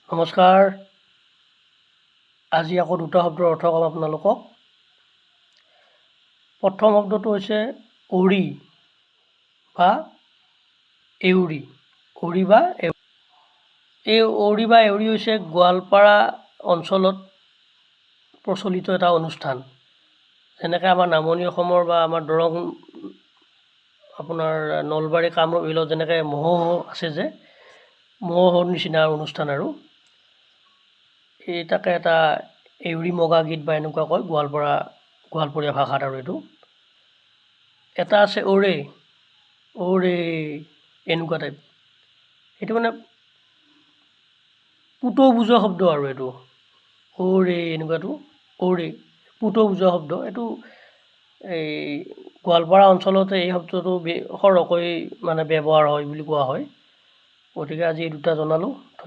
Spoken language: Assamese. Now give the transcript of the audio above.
নমস্কাৰ। আজি আকৌ দুটা শব্দৰ অৰ্থ ক'ম আপোনালোকক। প্ৰথম শব্দটো হৈছে উৰি বা এউৰি। উৰি বা এউৰি। এই উৰি বা এউৰি হৈছে গোৱালপাৰা অঞ্চলত প্ৰচলিত এটা অনুষ্ঠান। যেনেকৈ আমাৰ নামনি অসমৰ বা আমাৰ দৰং আপোনাৰ নলবাৰী কামৰূপ এইবিলাক যেনেকৈ মহোহো আছে যে মহোহোৰ নিচিনা অনুষ্ঠান আৰু এই তাকে এটা এউৰি মগা গীত বা এনেকুৱা কয় গোৱালপৰীয়া ভাষাত আৰু এইটো এটা আছে ওৰে ওৰে এনেকুৱা টাইপ। এইটো মানে পুতৌ বুজোৱা শব্দ আৰু এইটো ওৰে এনেকুৱাটো ওৰে পুতৌ বুজোৱা শব্দ। এইটো এই গোৱালপাৰা অঞ্চলতে এই শব্দটো সৰহকৈ মানে ব্যৱহাৰ হয় বুলি কোৱা হয়। গতিকে আজি এই দুটা জনালোঁ।